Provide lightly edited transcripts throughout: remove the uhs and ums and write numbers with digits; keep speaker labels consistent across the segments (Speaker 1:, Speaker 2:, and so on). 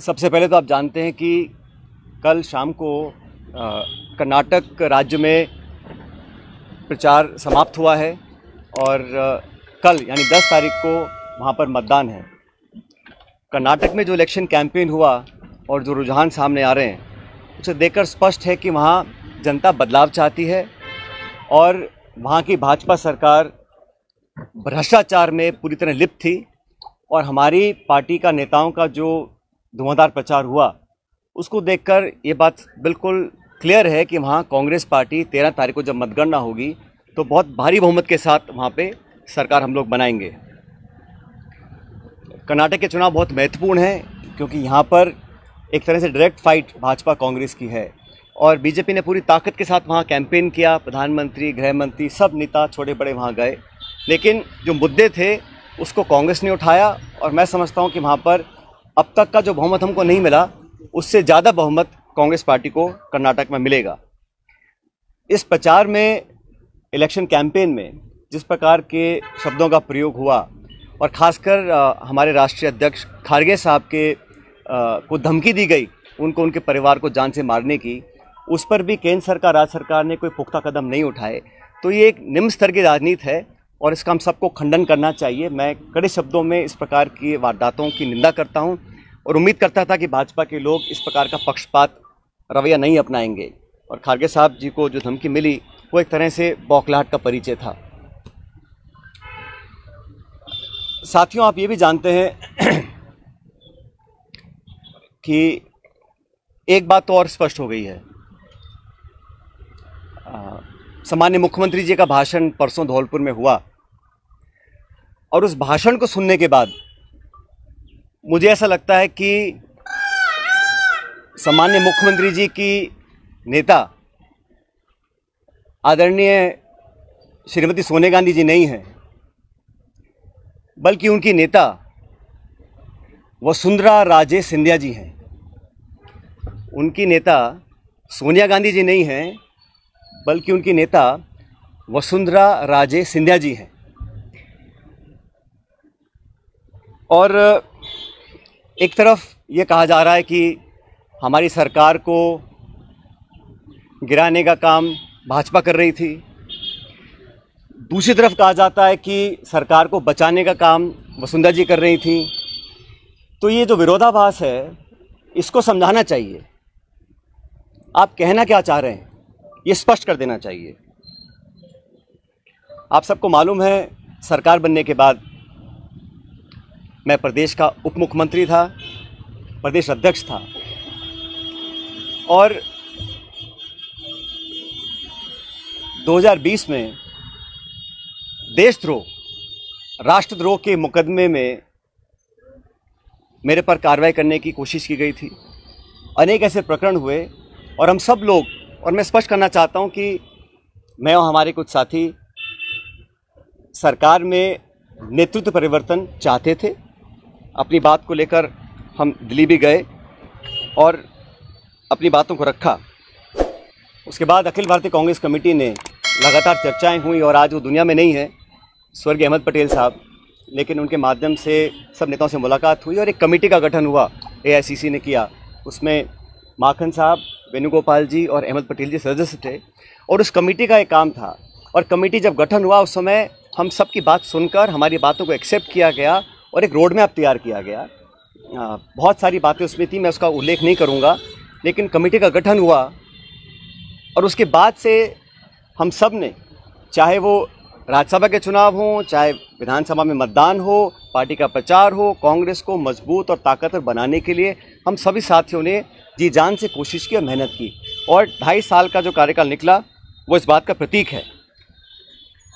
Speaker 1: सबसे पहले तो आप जानते हैं कि कल शाम को कर्नाटक राज्य में प्रचार समाप्त हुआ है और कल यानी 10 तारीख को वहाँ पर मतदान है। कर्नाटक में जो इलेक्शन कैंपेन हुआ और जो रुझान सामने आ रहे हैं उसे देखकर स्पष्ट है कि वहाँ जनता बदलाव चाहती है और वहाँ की भाजपा सरकार भ्रष्टाचार में पूरी तरह लिप्त थी और हमारी पार्टी का नेताओं का जो धुआंधार प्रचार हुआ उसको देखकर ये बात बिल्कुल क्लियर है कि वहाँ कांग्रेस पार्टी 13 तारीख को जब मतगणना होगी तो बहुत भारी बहुमत के साथ वहाँ पे सरकार हम लोग बनाएंगे। कर्नाटक के चुनाव बहुत महत्वपूर्ण हैं क्योंकि यहाँ पर एक तरह से डायरेक्ट फाइट भाजपा कांग्रेस की है और बीजेपी ने पूरी ताकत के साथ वहाँ कैंपेन किया। प्रधानमंत्री, गृह मंत्री, सब नेता छोटे बड़े वहाँ गए, लेकिन जो मुद्दे थे उसको कांग्रेस ने उठाया और मैं समझता हूँ कि वहाँ पर अब तक का जो बहुमत हमको नहीं मिला उससे ज़्यादा बहुमत कांग्रेस पार्टी को कर्नाटक में मिलेगा। इस प्रचार में, इलेक्शन कैंपेन में जिस प्रकार के शब्दों का प्रयोग हुआ और ख़ासकर हमारे राष्ट्रीय अध्यक्ष खारगे साहब के को धमकी दी गई उनको, उनके परिवार को जान से मारने की, उस पर भी केंद्र सरकार, राज्य सरकार ने कोई पुख्ता कदम नहीं उठाए। तो ये एक निम्न स्तर की राजनीति है और इसका हम सबको खंडन करना चाहिए। मैं कड़े शब्दों में इस प्रकार की वारदातों की निंदा करता हूं और उम्मीद करता था कि भाजपा के लोग इस प्रकार का पक्षपात रवैया नहीं अपनाएंगे और खारगे साहब जी को जो धमकी मिली वो एक तरह से बौखलाहट का परिचय था। साथियों, आप ये भी जानते हैं कि एक बात तो और स्पष्ट हो गई है। सामान्य मुख्यमंत्री जी का भाषण परसों धौलपुर में हुआ और उस भाषण को सुनने के बाद मुझे ऐसा लगता है कि सामान्य मुख्यमंत्री जी की नेता आदरणीय श्रीमती सोनिया गांधी जी नहीं हैं, बल्कि उनकी नेता वसुंधरा राजे सिंधिया जी हैं। उनकी नेता सोनिया गांधी जी नहीं हैं, बल्कि उनकी नेता वसुंधरा राजे सिंधिया जी हैं। और एक तरफ ये कहा जा रहा है कि हमारी सरकार को गिराने का काम भाजपा कर रही थी, दूसरी तरफ कहा जाता है कि सरकार को बचाने का काम वसुंधरा जी कर रही थी। तो ये जो विरोधाभास है इसको समझाना चाहिए। आप कहना क्या चाह रहे हैं ये स्पष्ट कर देना चाहिए। आप सबको मालूम है, सरकार बनने के बाद मैं प्रदेश का उप मुख्यमंत्री था, प्रदेश अध्यक्ष था और 2020 में देशद्रोह, राष्ट्रद्रोह के मुकदमे में मेरे पर कार्रवाई करने की कोशिश की गई थी। अनेक ऐसे प्रकरण हुए और हम सब लोग, और मैं स्पष्ट करना चाहता हूं कि मैं और हमारे कुछ साथी सरकार में नेतृत्व परिवर्तन चाहते थे। अपनी बात को लेकर हम दिल्ली भी गए और अपनी बातों को रखा। उसके बाद अखिल भारतीय कांग्रेस कमेटी ने लगातार चर्चाएं हुई और आज वो दुनिया में नहीं है, स्वर्गीय अहमद पटेल साहब, लेकिन उनके माध्यम से सब नेताओं से मुलाकात हुई और एक कमेटी का गठन हुआ, AICC ने किया। उसमें माखन साहब, वेणुगोपाल जी और अहमद पटेल जी सदस्य थे और उस कमेटी का एक काम था। और कमेटी जब गठन हुआ उस समय हम सब की बात सुनकर हमारी बातों को एक्सेप्ट किया गया और एक रोड मैप तैयार किया गया। बहुत सारी बातें उसमें थी, मैं उसका उल्लेख नहीं करूँगा, लेकिन कमेटी का गठन हुआ और उसके बाद से हम सब ने, चाहे वो राज्यसभा के चुनाव हों, चाहे विधानसभा में मतदान हो, पार्टी का प्रचार हो, कांग्रेस को मजबूत और ताकतवर बनाने के लिए हम सभी साथियों ने जी जान से कोशिश की और मेहनत की और 2.5 साल का जो कार्यकाल निकला वो इस बात का प्रतीक है।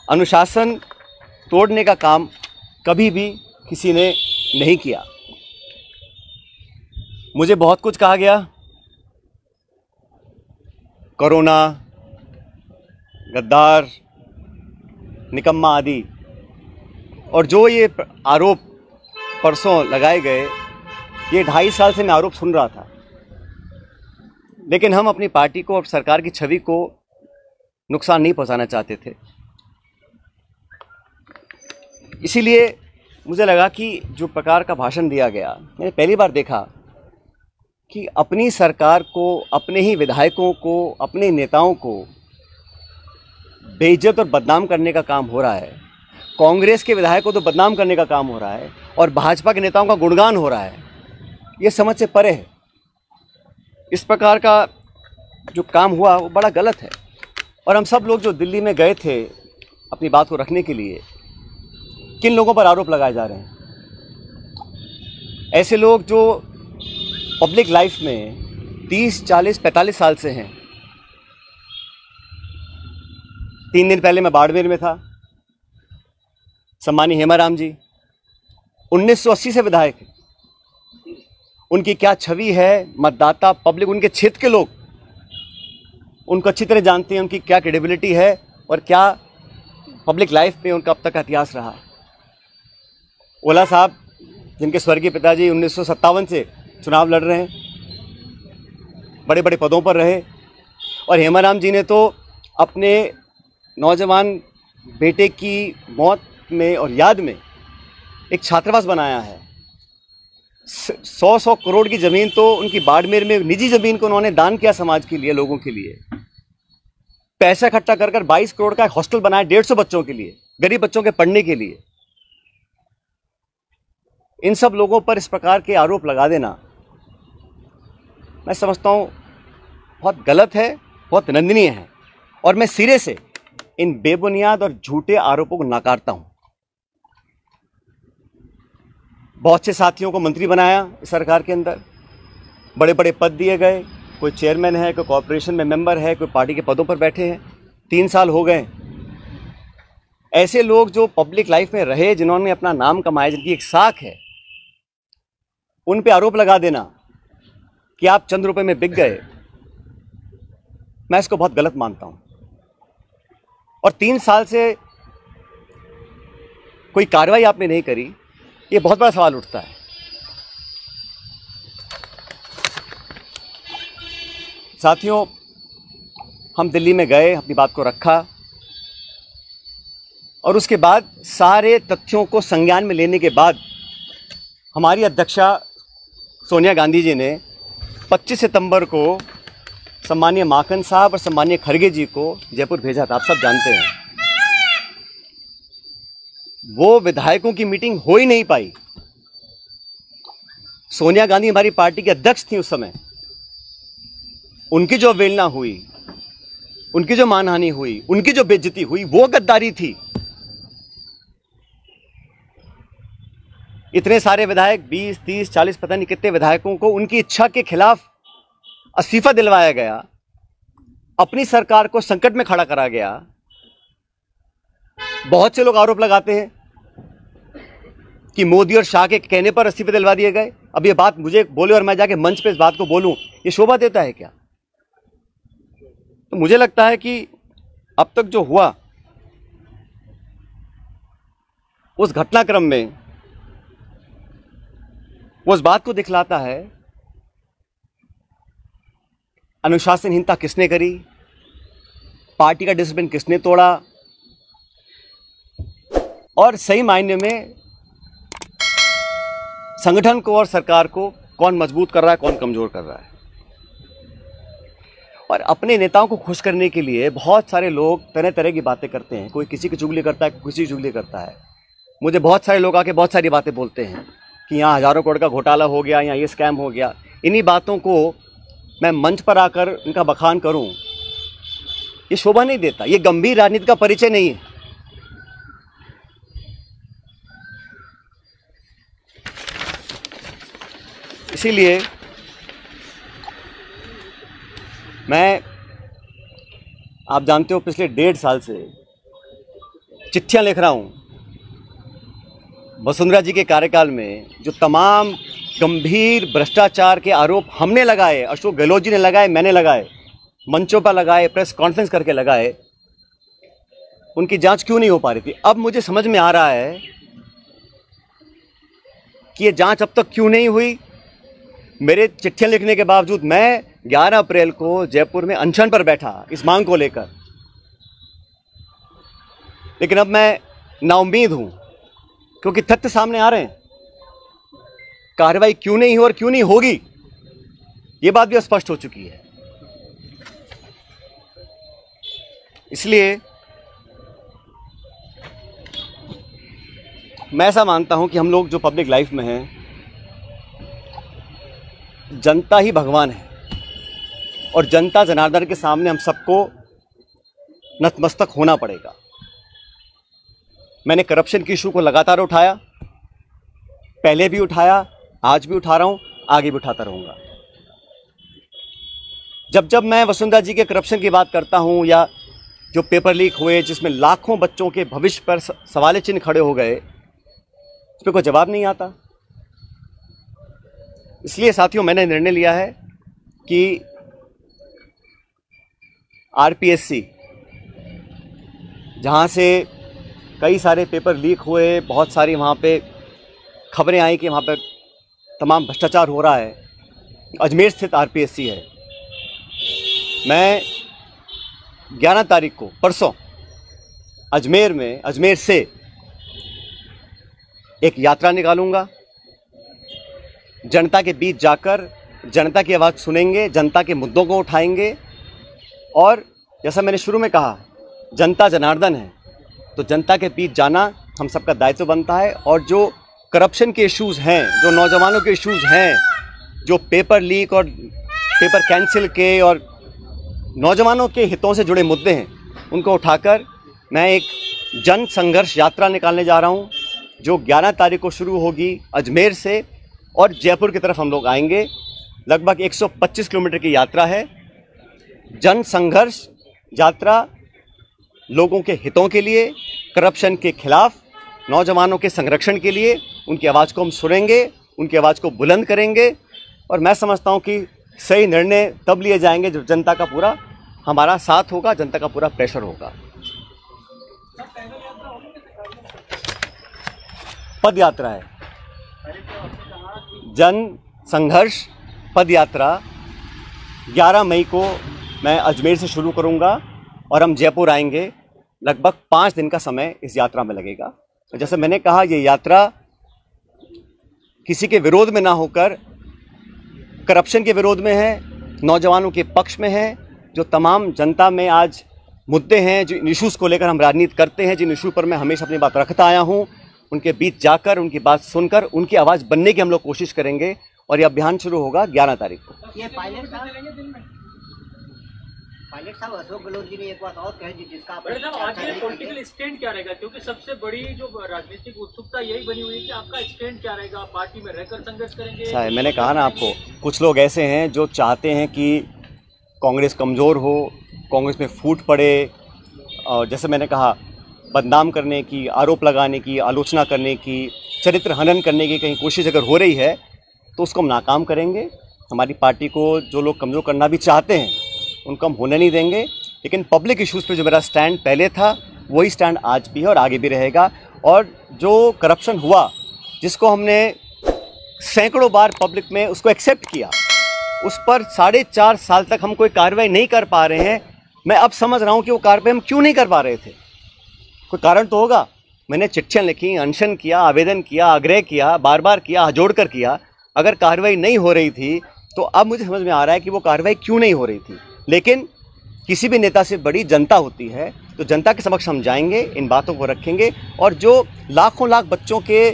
Speaker 1: अनुशासन तोड़ने का काम कभी भी किसी ने नहीं किया। मुझे बहुत कुछ कहा गया, कोरोना, गद्दार, निकम्मा आदि, और जो ये आरोप परसों लगाए गए, ये 2.5 साल से मैं आरोप सुन रहा था, लेकिन हम अपनी पार्टी को और सरकार की छवि को नुकसान नहीं पहुंचाना चाहते थे। इसीलिए मुझे लगा कि जो प्रकार का भाषण दिया गया, मैंने पहली बार देखा कि अपनी सरकार को, अपने ही विधायकों को, अपने नेताओं को बेइज्जत और बदनाम करने का काम हो रहा है। कांग्रेस के विधायकों को तो बदनाम करने का काम हो रहा है और भाजपा के नेताओं का गुणगान हो रहा है। ये समझ से परे है। इस प्रकार का जो काम हुआ वो बड़ा गलत है। और हम सब लोग जो दिल्ली में गए थे अपनी बात को रखने के लिए, किन लोगों पर आरोप लगाए जा रहे हैं? ऐसे लोग जो पब्लिक लाइफ में 30, 40, 45 साल से हैं। 3 दिन पहले मैं बाड़मेर में था। सम्मानीय हेमाराम जी 1980 से विधायक हैं। उनकी क्या छवि है, मतदाता, पब्लिक, उनके क्षेत्र के लोग उनको अच्छी तरह जानते हैं। उनकी क्या क्रेडिबिलिटी है और क्या पब्लिक लाइफ में उनका अब तक का इतिहास रहा। ओला साहब, जिनके स्वर्गीय पिताजी 1957 से चुनाव लड़ रहे हैं, बड़े बड़े पदों पर रहे। और हेमाराम जी ने तो अपने नौजवान बेटे की मौत में और याद में एक छात्रावास बनाया है। 100 करोड़ की ज़मीन तो उनकी बाड़मेर में निजी ज़मीन को उन्होंने दान किया समाज के लिए, लोगों के लिए। पैसा इकट्ठा कर 22 करोड़ का एक हॉस्टल बनाया 150 बच्चों के लिए, गरीब बच्चों के पढ़ने के लिए। इन सब लोगों पर इस प्रकार के आरोप लगा देना मैं समझता हूँ बहुत गलत है, बहुत निंदनीय है। और मैं सिरे से इन बेबुनियाद और झूठे आरोपों को नकारता हूँ। बहुत से साथियों को मंत्री बनाया इस सरकार के अंदर, बड़े बड़े पद दिए गए। कोई चेयरमैन है, कोई कॉर्पोरेशन में मेंबर है, कोई पार्टी के पदों पर बैठे हैं। 3 साल हो गए। ऐसे लोग जो पब्लिक लाइफ में रहे, जिन्होंने अपना नाम कमाया, जिनकी एक साख है, उन पे आरोप लगा देना कि आप चंद रुपए में बिक गए, मैं इसको बहुत गलत मानता हूं। और 3 साल से कोई कार्रवाई आपने नहीं करी, ये बहुत बड़ा सवाल उठता है। साथियों, हम दिल्ली में गए, अपनी बात को रखा और उसके बाद सारे तथ्यों को संज्ञान में लेने के बाद हमारी अध्यक्षा सोनिया गांधी जी ने 25 सितंबर को सम्मानीय माकन साहब और सम्मानीय खड़गे जी को जयपुर भेजा था। आप सब जानते हैं। वो विधायकों की मीटिंग हो ही नहीं पाई। सोनिया गांधी हमारी पार्टी के अध्यक्ष थी उस समय। उनकी जो अवहेलना हुई, उनकी जो मानहानि हुई, उनकी जो बेइज्जती हुई, वो गद्दारी थी। इतने सारे विधायक, 20, 30, 40, पता नहीं कितने विधायकों को उनकी इच्छा के खिलाफ इस्तीफा दिलवाया गया, अपनी सरकार को संकट में खड़ा करा गया। बहुत से लोग आरोप लगाते हैं कि मोदी और शाह के कहने पर इस्तीफे दिलवा दिए गए। अब ये बात मुझे बोले और मैं जाके मंच पे इस बात को बोलूं, ये शोभा देता है क्या? तो मुझे लगता है कि अब तक जो हुआ उस घटनाक्रम में वो इस बात को दिखलाता है अनुशासनहीनता किसने करी, पार्टी का डिसिप्लिन किसने तोड़ा और सही मायने में संगठन को और सरकार को कौन मजबूत कर रहा है, कौन कमजोर कर रहा है। और अपने नेताओं को खुश करने के लिए बहुत सारे लोग तरह तरह की बातें करते हैं। कोई किसी की चुगली करता है, कोई किसी की चुगली करता है। मुझे बहुत सारे लोग आके बहुत सारी बातें बोलते हैं कि यहाँ हज़ारों करोड़ का घोटाला हो गया, यहाँ ये स्कैम हो गया। इन्हीं बातों को मैं मंच पर आकर इनका बखान करूं, ये शोभा नहीं देता। ये गंभीर राजनीति का परिचय नहीं है। इसीलिए मैं, आप जानते हो, पिछले 1.5 साल से चिट्ठियां लिख रहा हूं वसुंधरा जी के कार्यकाल में जो तमाम गंभीर भ्रष्टाचार के आरोप हमने लगाए, अशोक गहलोत जी ने लगाए, मैंने लगाए, मंचों पर लगाए, प्रेस कॉन्फ्रेंस करके लगाए, उनकी जांच क्यों नहीं हो पा रही थी। अब मुझे समझ में आ रहा है कि ये जांच अब तक क्यों नहीं हुई। मेरे चिट्ठियां लिखने के बावजूद मैं 11 अप्रैल को जयपुर में अनशन पर बैठा इस मांग को लेकर, लेकिन अब मैं नाउम्मीद हूं क्योंकि तथ्य सामने आ रहे हैं। कार्रवाई क्यों नहीं हो और क्यों नहीं होगी, ये बात भी स्पष्ट हो चुकी है। इसलिए मैं ऐसा मानता हूं कि हम लोग जो पब्लिक लाइफ में हैं, जनता ही भगवान है और जनता जनार्दन के सामने हम सबको नतमस्तक होना पड़ेगा। मैंने करप्शन की इशू को लगातार उठाया, पहले भी उठाया, आज भी उठा रहा हूं, आगे भी उठाता रहूंगा। जब जब मैं वसुंधरा जी के करप्शन की बात करता हूं या जो पेपर लीक हुए जिसमें लाखों बच्चों के भविष्य पर सवाल चिन्ह खड़े हो गए, उस पर कोई जवाब नहीं आता। इसलिए साथियों मैंने निर्णय लिया है कि आरपीएससी, जहां से कई सारे पेपर लीक हुए, बहुत सारी वहां पे खबरें आई कि वहां पे तमाम भ्रष्टाचार हो रहा है, अजमेर स्थित आरपीएससी है। मैं 11 तारीख को परसों अजमेर से एक यात्रा निकालूंगा। जनता के बीच जाकर जनता की आवाज़ सुनेंगे, जनता के मुद्दों को उठाएंगे और जैसा मैंने शुरू में कहा, जनता जनार्दन है तो जनता के बीच जाना हम सबका दायित्व बनता है। और जो करप्शन के इश्यूज़ हैं, जो नौजवानों के इश्यूज़ हैं, जो पेपर लीक और पेपर कैंसिल के और नौजवानों के हितों से जुड़े मुद्दे हैं, उनको उठाकर मैं एक जन संघर्ष यात्रा निकालने जा रहा हूं, जो 11 तारीख को शुरू होगी अजमेर से और जयपुर की तरफ हम लोग आएंगे। लगभग 125 किलोमीटर की यात्रा है। जन संघर्ष यात्रा लोगों के हितों के लिए, करप्शन के खिलाफ, नौजवानों के संरक्षण के लिए। उनकी आवाज़ को हम सुनेंगे, उनकी आवाज़ को बुलंद करेंगे और मैं समझता हूं कि सही निर्णय तब लिए जाएंगे जब जनता का पूरा हमारा साथ होगा, जनता का पूरा प्रेशर होगा। पद यात्रा है, जन संघर्ष पद यात्रा 11 मई को मैं अजमेर से शुरू करूंगा और हम जयपुर आएंगे। लगभग 5 दिन का समय इस यात्रा में लगेगा। जैसे मैंने कहा, ये यात्रा किसी के विरोध में ना होकर करप्शन के विरोध में है, नौजवानों के पक्ष में है। जो तमाम जनता में आज मुद्दे हैं, जो इशूज़ को लेकर हम राजनीति करते हैं, जिन इशू पर मैं हमेशा अपनी बात रखता आया हूं, उनके बीच जाकर, उनकी बात सुनकर, उनकी आवाज़ बनने की हम लोग कोशिश करेंगे। और ये अभियान शुरू होगा 11 तारीख को।
Speaker 2: ये पायलट साहब अशोक गहलोत जी ने एक बात और कही जिसका
Speaker 3: आज ये पॉलिटिकल स्टैंड क्या रहेगा, क्योंकि सबसे बड़ी जो राजनीतिक उत्सुकता यही बनी हुई है कि आपका स्टैंड क्या रहेगा, पार्टी में रहकर संघर्ष करेंगे?
Speaker 1: मैंने कहा ना आपको, कुछ लोग ऐसे हैं जो चाहते हैं कि कांग्रेस कमज़ोर हो, कांग्रेस में फूट पड़े, और जैसे मैंने कहा, बदनाम करने की, आरोप लगाने की, आलोचना करने की, चरित्र हनन करने की कहीं कोशिश अगर हो रही है तो उसको हम नाकाम करेंगे। हमारी पार्टी को जो लोग कमज़ोर करना भी चाहते हैं उनको हम होने नहीं देंगे। लेकिन पब्लिक इश्यूज़ पे जो मेरा स्टैंड पहले था वही स्टैंड आज भी है और आगे भी रहेगा। और जो करप्शन हुआ, जिसको हमने सैकड़ों बार पब्लिक में उसको एक्सेप्ट किया, उस पर 4.5 साल तक हम कोई कार्रवाई नहीं कर पा रहे हैं। मैं अब समझ रहा हूं कि वो कार्रवाई हम क्यों नहीं कर पा रहे थे। कोई कारण तो होगा। मैंने चिट्ठियाँ लिखी, अनशन किया, आवेदन किया, आग्रह किया, बार बार किया, जोड़ कर किया। अगर कार्रवाई नहीं हो रही थी तो अब मुझे समझ में आ रहा है कि वो कार्रवाई क्यों नहीं हो रही थी। लेकिन किसी भी नेता से बड़ी जनता होती है, तो जनता के समक्ष हम जाएंगे, इन बातों को रखेंगे। और जो लाखों लाख बच्चों के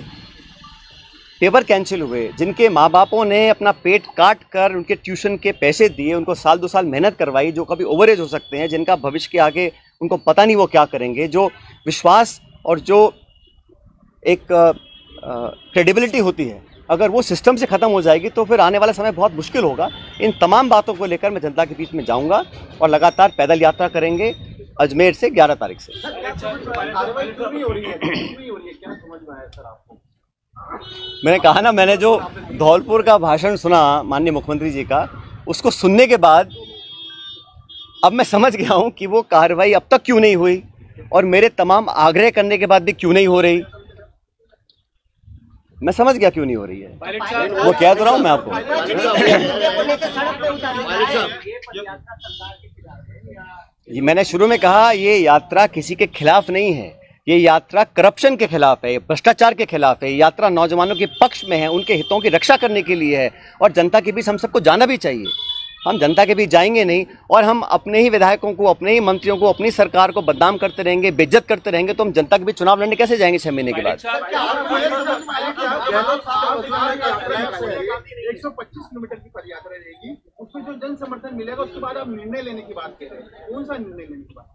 Speaker 1: पेपर कैंसिल हुए, जिनके माँ बापों ने अपना पेट काट कर उनके ट्यूशन के पैसे दिए, उनको साल 2 साल मेहनत करवाई, जो कभी ओवरेज हो सकते हैं, जिनका भविष्य के आगे उनको पता नहीं वो क्या करेंगे, जो विश्वास और जो एक क्रेडिबिलिटी होती है, अगर वो सिस्टम से ख़त्म हो जाएगी तो फिर आने वाला समय बहुत मुश्किल होगा। इन तमाम बातों को लेकर मैं जनता के बीच में जाऊंगा और लगातार पैदल यात्रा करेंगे अजमेर से 11 तारीख से। मैंने कहा ना, मैंने जो धौलपुर का भाषण सुना माननीय मुख्यमंत्री जी का, उसको सुनने के बाद अब मैं समझ गया हूं कि वो कार्रवाई अब तक क्यों नहीं हुई और मेरे तमाम आग्रह करने के बाद भी क्यों नहीं हो रही। मैं समझ गया क्यों नहीं हो रही है। वो कह तो रहा हूं मैं आपको। ये मैंने शुरू में कहा, ये यात्रा किसी के खिलाफ नहीं है, ये यात्रा करप्शन के खिलाफ है, भ्रष्टाचार के खिलाफ है, ये यात्रा नौजवानों के पक्ष में है, उनके हितों की रक्षा करने के लिए है और जनता के बीच हम सबको जाना भी चाहिए। हम जनता के बीच जाएंगे नहीं और हम अपने ही विधायकों को, अपने ही मंत्रियों को, अपनी सरकार को बदनाम करते रहेंगे, बेइज्जत करते रहेंगे तो हम जनता के बीच चुनाव लड़ने कैसे जाएंगे 6 महीने के बाद?
Speaker 4: 125 किलोमीटर की पदयात्रा रहेगी, उसमें जो जन समर्थन मिलेगा उसके बाद आप निर्णय लेने की बात कह रहे हैं, कौन सा निर्णय लेने की बात?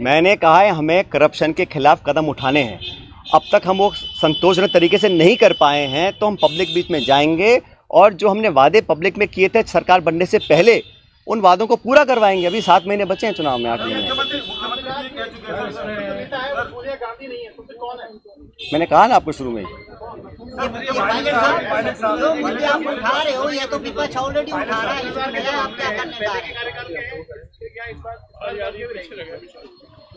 Speaker 1: मैंने कहा है हमें करप्शन के खिलाफ कदम उठाने हैं। अब तक हम वो संतोषजनक तरीके से नहीं कर पाए हैं तो हम पब्लिक बीच में जाएंगे और जो हमने वादे पब्लिक में किए थे सरकार बनने से पहले, उन वादों को पूरा करवाएंगे। अभी 7 महीने बचे हैं चुनाव में, 8 महीने। मैंने कहा ना आपको शुरू में।
Speaker 2: जो मुद्दे आप उठा रहे हो ये तो विपक्ष ऑलरेडी उठा रहा है, इसमें नया आप क्या करने जा रहे हैं?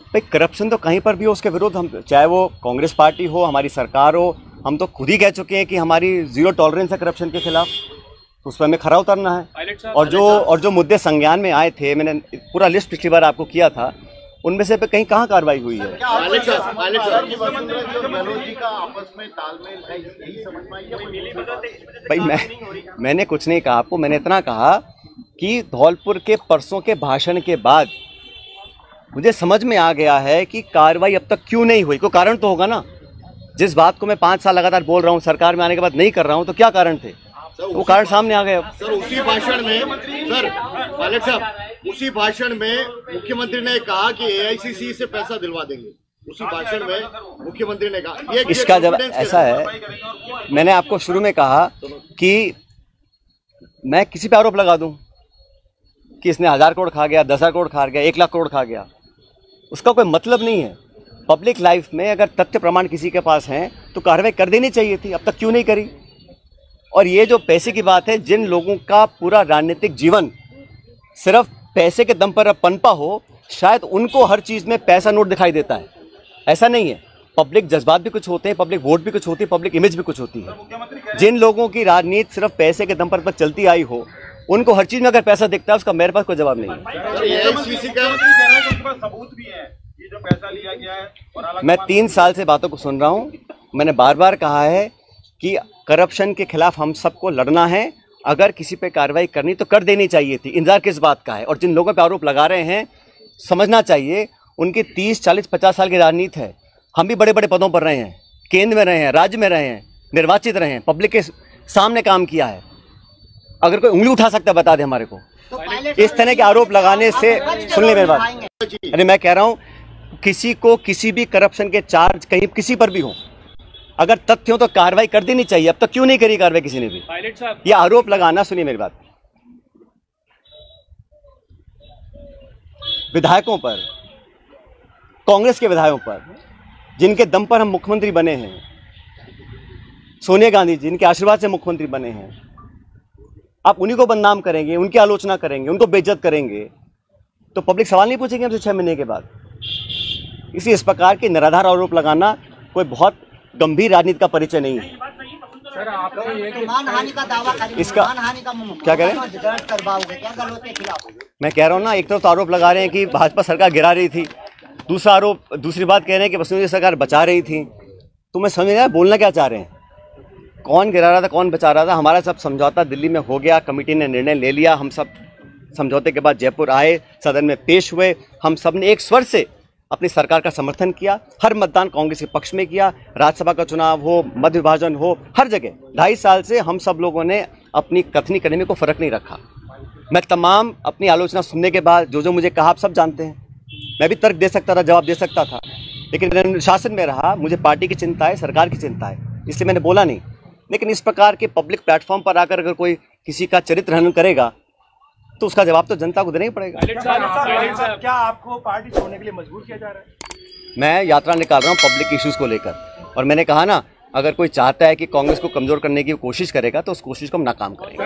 Speaker 1: भाई करप्शन तो कहीं पर भी हो उसके विरुद्ध हम, चाहे वो कांग्रेस पार्टी हो, हमारी सरकार हो, हम तो खुद ही कह चुके हैं कि हमारी 0 टॉलरेंस है करप्शन के खिलाफ, तो उस पर हमें खरा उतरना है। और जो मुद्दे संज्ञान में आए थे, मैंने पूरा लिस्ट पिछली बार आपको किया था, उनमें से कहीं कहाँ कार्रवाई हुई है? भाई मैंने कुछ नहीं कहा आपको, मैंने इतना कहा कि धौलपुर के परसों के भाषण के बाद मुझे समझ में आ गया है कि कार्रवाई अब तक क्यों नहीं हुई। कोई कारण तो होगा ना। जिस बात को मैं 5 साल लगातार बोल रहा हूँ, सरकार में आने के बाद नहीं कर रहा हूँ, तो क्या कारण थे? वो कारण सामने आ गए।
Speaker 5: सर उसी भाषण में, सर पायलट साहब, उसी भाषण में मुख्यमंत्री ने कहा कि AICC से पैसा दिलवा देंगे। उसी भाषण में मुख्यमंत्री ने कहा। ये
Speaker 1: इसका जब ऐसा है, मैंने आपको शुरू में कहा कि मैं किसी पे आरोप लगा दूं कि इसने 1000 करोड़ खा गया, 10,000 करोड़ खा गया, 1 लाख करोड़ खा गया, उसका कोई मतलब नहीं है। पब्लिक लाइफ में अगर तथ्य प्रमाण किसी के पास हैं तो कार्रवाई कर देनी चाहिए थी, अब तक क्यों नहीं करी? और ये जो पैसे की बात है, जिन लोगों का पूरा राजनीतिक जीवन सिर्फ पैसे के दम पर पनपा हो, शायद उनको हर चीज़ में पैसा नोट दिखाई देता है। ऐसा नहीं है, पब्लिक जज्बात भी कुछ होते हैं, पब्लिक वोट भी कुछ होती है, पब्लिक इमेज भी कुछ होती है। जिन लोगों की राजनीति सिर्फ पैसे के दम पर चलती आई हो, उनको हर चीज़ में अगर पैसा दिखता है, उसका मेरे पास कोई जवाब नहीं है। मैं 3 साल से बातों को सुन रहा हूँ। मैंने बार बार कहा है कि करप्शन के खिलाफ हम सबको लड़ना है। अगर किसी पे कार्रवाई करनी तो कर देनी चाहिए थी, इंतजार किस बात का है? और जिन लोगों पे आरोप लगा रहे हैं, समझना चाहिए उनकी 30, 40, 50 साल की राजनीति है। हम भी बड़े बड़े पदों पर रहे हैं, केंद्र में रहे हैं, राज्य में रहे हैं, निर्वाचित रहे हैं, पब्लिक के सामने काम किया है। अगर कोई उंगली उठा सकता है बता दे हमारे को। इस तरह के आरोप लगाने से, सुन ले मेरी बात, अरे मैं कह रहा हूँ किसी को किसी भी करप्शन के चार्ज कहीं किसी पर भी हो, अगर तथ्य हो तो कार्रवाई कर देनी चाहिए। अब तक क्यों नहीं करी कार्रवाई किसी ने भी? ये आरोप लगाना, सुनिए मेरी बात, विधायकों पर, कांग्रेस के विधायकों पर, जिनके दम पर हम मुख्यमंत्री बने हैं, सोनिया गांधी जी जिनके आशीर्वाद से मुख्यमंत्री बने हैं, आप उन्हीं को बदनाम करेंगे, उनकी आलोचना करेंगे, उनको बेइज्जत करेंगे तो पब्लिक सवाल नहीं पूछेगी हमसे 6 महीने के बाद। इस प्रकार के निराधार आरोप लगाना कोई बहुत गंभीर राजनीति का परिचय नहीं है।
Speaker 2: मानहानि का दावा करेंगे,
Speaker 1: इसका
Speaker 2: मानहानि का
Speaker 1: क्या कह रहे हैं?
Speaker 2: दर्ज करवाओगे क्या गलत के खिलाफ?
Speaker 1: मैं कह रहा हूँ ना, एक तरफ तो आरोप लगा रहे हैं कि भाजपा सरकार गिरा रही थी, दूसरी बात कह रहे हैं कि वसुंधरा सरकार बचा रही थी। तो मैं समझ नहीं आया बोलना क्या चाह रहे हैं, कौन गिरा रहा था, कौन बचा रहा था? हमारा सब समझौता दिल्ली में हो गया, कमेटी ने निर्णय ले लिया, हम सब समझौते के बाद जयपुर आए, सदन में पेश हुए, हम सब ने एक स्वर से अपनी सरकार का समर्थन किया, हर मतदान कांग्रेस के पक्ष में किया, राज्यसभा का चुनाव हो, मध्य विभाजन हो, हर जगह 2.5 साल से हम सब लोगों ने अपनी कथनी करने में कोई फर्क नहीं रखा। मैं तमाम अपनी आलोचना सुनने के बाद जो मुझे कहा आप सब जानते हैं। मैं भी तर्क दे सकता था, जवाब दे सकता था, लेकिन मैंने शासन में रहा, मुझे पार्टी की चिंता है, सरकार की चिंता है, इसलिए मैंने बोला नहीं। लेकिन इस प्रकार के पब्लिक प्लेटफॉर्म पर आकर अगर कोई किसी का चरित्र हनन करेगा तो उसका जवाब तो जनता को देना ही पड़ेगा।
Speaker 4: क्या आपको पार्टी छोड़ने के लिए मजबूर किया जा रहा है?
Speaker 1: मैं यात्रा निकाल रहा हूँ पब्लिक इश्यूज को लेकर, और मैंने कहा ना, अगर कोई चाहता है कि कांग्रेस को कमजोर करने की कोशिश करेगा तो उस कोशिश को हम नाकाम करेंगे।